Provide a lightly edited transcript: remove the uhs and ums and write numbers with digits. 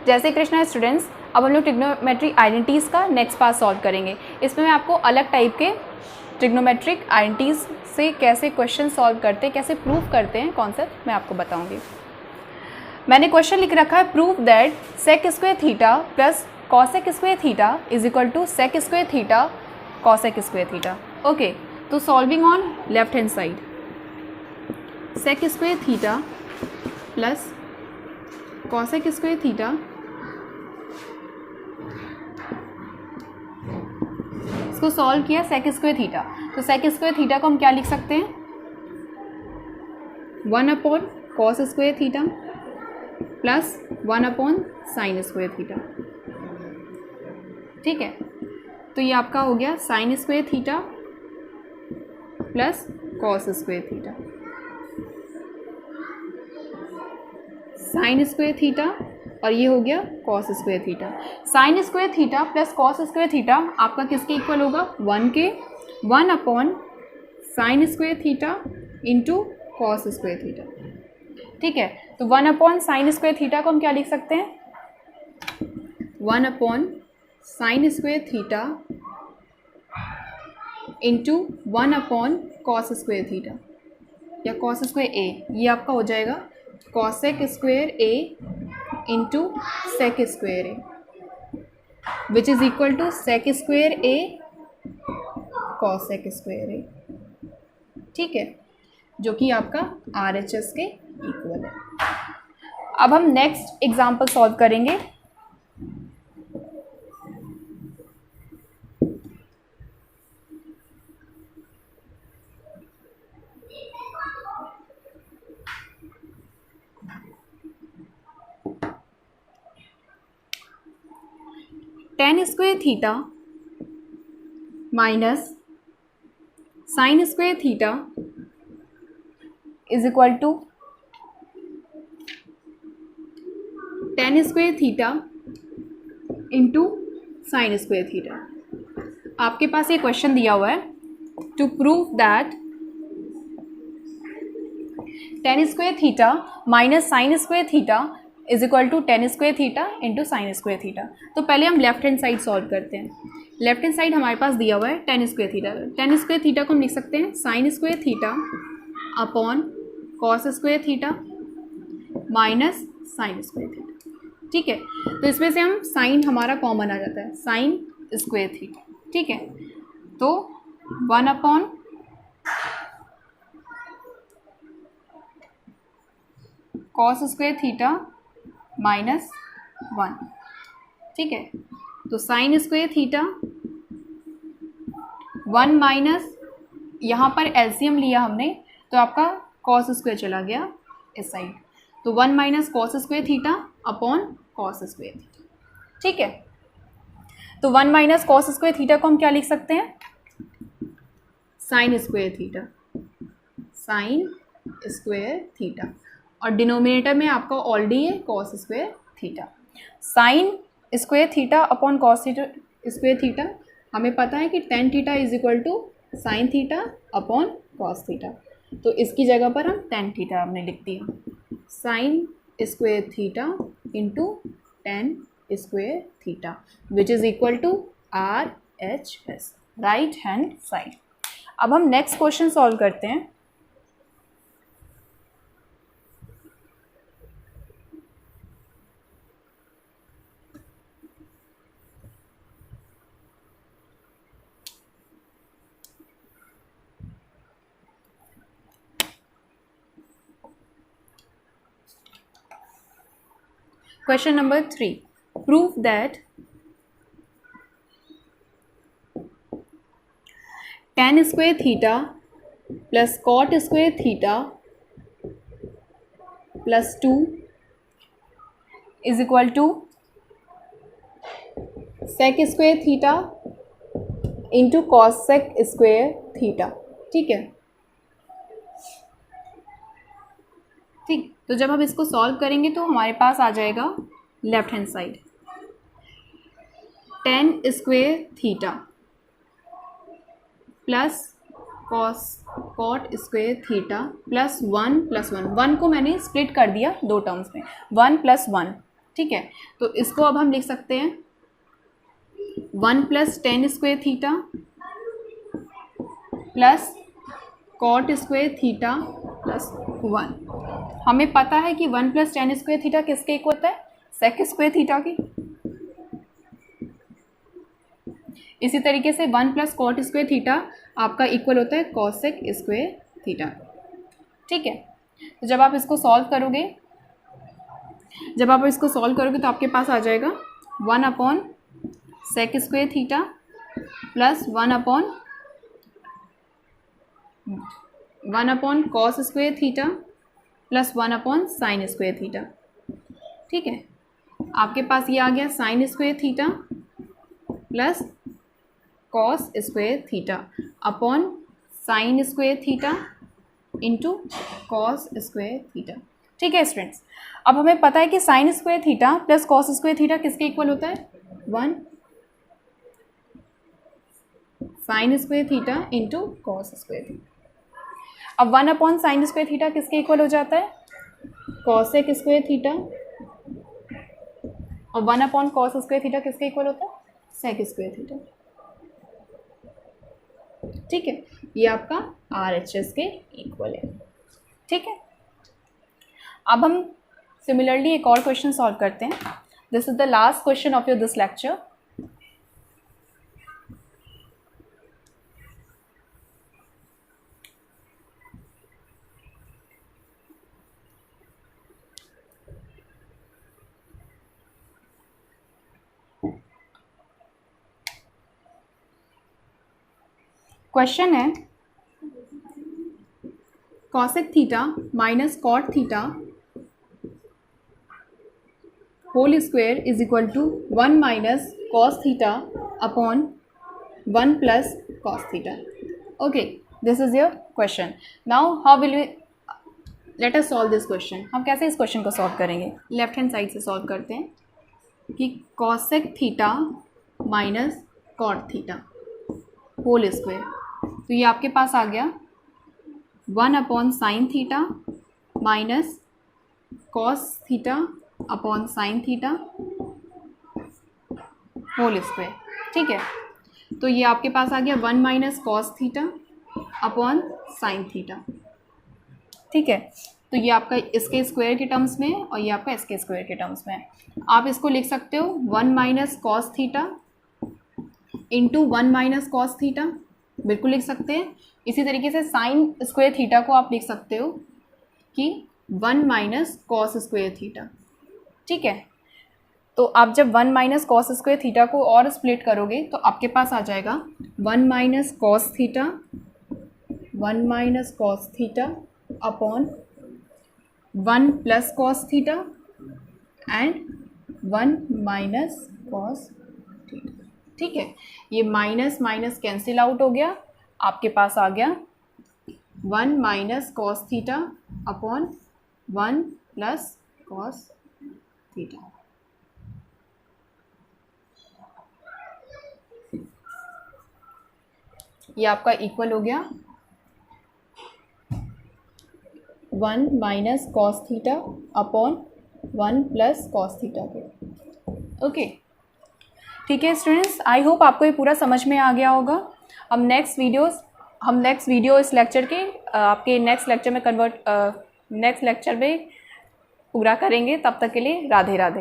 जैसे कृष्णा स्टूडेंट्स, अब हम लोग ट्रिग्नोमेट्रिक आइडेंटिटीज़ का नेक्स्ट पार्ट सॉल्व करेंगे। इसमें मैं आपको अलग टाइप के ट्रिग्नोमेट्रिक आइडेंटिटीज़ से कैसे क्वेश्चन सॉल्व करते हैं, कैसे प्रूव करते हैं कॉन्सेप्ट मैं आपको बताऊंगी। मैंने क्वेश्चन लिख रखा है, prove that sec square theta plus cosec square theta is equal to sec square theta cosec square theta. Okay, तो solving on left hand side, sec square theta plus cosec square theta इसको solve किया sec square theta, तो सेक square theta को हम क्या लिख सकते हैं, 1 upon cos square theta plus 1 upon sine square theta. ठीक है, तो ये आपका हो गया sign square theta plus cos square theta, sine square theta और ये हो गया cos square theta. Sine square theta plus cos square theta आपका किसके इक्वल होगा, 1 के, 1 upon sine square theta into cos square theta. ठीक है, तो 1 अपॉन साइन स्क्वायर थीटा को हम क्या लिख सकते हैं, 1 upon sine square theta into 1 upon cos square theta या कॉस स्क्वायर ए, ये आपका हो जाएगा cosec square A into sec square A which is equal to sec square A cosec square A. ठीक है, जो कि आपका RHS के इक्वल है। अब हम नेक्स्ट एग्जाम्पल सॉल्व करेंगे। Tan square theta minus sine square theta is equal to tan square theta into sine square theta. आपके पास ये क्वेश्चन दिया हुआ है, to prove that tan square theta minus sine square theta is equal to tan square theta into sine square theta. तो पहले हम left hand side solve करते हैं। लेफ्ट हैंड साइड हमारे पास दिया हुआ है ten square theta, ten square theta को हम लिख सकते हैं sine square theta upon cos square theta minus sine square theta. ठीक है, तो इसमें से हम साइन हमारा कॉमन आ जाता है, साइन स्क्वायर थीटा। ठीक है, तो 1 upon cos square theta minus 1। ठीक है, तो साइन स्क्वायर थीटा 1 माइनस, यहाँ पर एलसीएम लिया हमने तो आपका कॉस स्क्वायर चला गया इस साइड, तो 1 minus cos square theta upon cos square theta. ठीक है, तो 1 माइनस कॉस स्क्वायर थीटा को हम क्या लिख सकते हैं, sine square theta, sine square theta, और डिनोमिनेटर में आपका ऑलरेडी है cos square theta. Sine square theta upon cos square theta, हमें पता है कि tan theta is equal to sine theta upon cos theta, तो इसकी जगह पर हम टेन थीटा हमने लिख दिया, sine square theta into tan square theta which is equal to RHS, right hand side. अब हम नेक्स्ट क्वेश्चन सॉल्व करते हैं। Question number 3. Prove that tan square theta plus cot square theta plus 2 is equal to sec square theta into cos sec square theta। ठीक है, ठीक, तो जब हम इसको सॉल्व करेंगे तो हमारे पास आ जाएगा left hand side tan square theta plus cot square theta plus 1 को मैंने स्प्लिट कर दिया दो टर्म्स में, 1 + 1। ठीक है, तो इसको अब हम लिख सकते हैं 1 + tan square theta plus cot square theta plus 1। हमें पता है कि 1 + tan स्क्वायर थीटा किसके इक्वल होता है, सेक स्क्वायर थीटा की। इसी तरीके से 1 + कॉट स्क्वायर थीटा आपका इक्वल होता है कॉसेक स्क्वायर थीटा। ठीक है, तो जब आप इसको सॉल्व करोगे तो आपके पास आ जाएगा 1/sec square theta plus 1/cos square theta plus 1/sin square theta. ठीक है, आपके पास ये आ गया sin square theta plus cos square theta upon sin square theta into cos square theta. ठीक है स्टूडेंट्स, अब हमें पता है कि sin square theta plus cos square theta किसके इक्वल होता है, 1 sin square theta into cos square theta. अब 1/sin स्क्वायर थीटा किसके इक्वल हो जाता है, cosec स्क्वायर थीटा, और 1/cos स्क्वायर थीटा किसके इक्वल होता है, sec स्क्वायर थीटा। ठीक है, ये आपका RHS के इक्वल है। ठीक है, अब हम सिमिलरली एक और क्वेश्चन सॉल्व करते हैं। This is the last question of your this lecture. Question है cosec theta minus cot theta whole square is equal to 1 minus cos theta upon 1 plus cos theta. Okay, this is your question. Now how will we let us solve this question. हम कैसे इस question को solve करेंगे, left hand side से solve करते हैं कि cosec theta minus cot theta whole square, तो ये आपके पास आ गया 1/sin theta minus cos theta upon sine theta whole square. ठीक है, तो ये आपके पास आ गया 1 minus cos theta upon sine theta. ठीक है, तो ये आपका इसके स्क्वायर के टर्म्स में और ये आपका इसके स्क्वायर के टर्म्स में। आप इसको लिख सकते हो 1 minus cos theta into 1 minus cos theta, बिल्कुल लिख सकते हैं। इसी तरीके से साइन स्क्वायर थीटा को आप लिख सकते हो कि 1 माइनस कॉस स्क्वायर थीटा। ठीक है, तो आप जब 1 माइनस कॉस स्क्वायर थीटा को और स्प्लिट करोगे तो आपके पास आ जाएगा 1 minus cos theta, 1 minus cos theta upon 1 plus cos theta and 1 minus cos theta. ठीक है, ये माइनस माइनस कैंसिल आउट हो गया, आपके पास आ गया 1 minus cos theta upon 1 plus cos theta. ये आपका इक्वल हो गया 1 minus cos theta upon 1 plus cos theta के। ओके, ठीक है स्टूडेंट्स, आई होप आपको ये पूरा समझ में आ गया होगा। हम नेक्स्ट वीडियो इस लेक्चर के आपके नेक्स्ट लेक्चर में पूरा करेंगे। तब तक के लिए राधे राधे।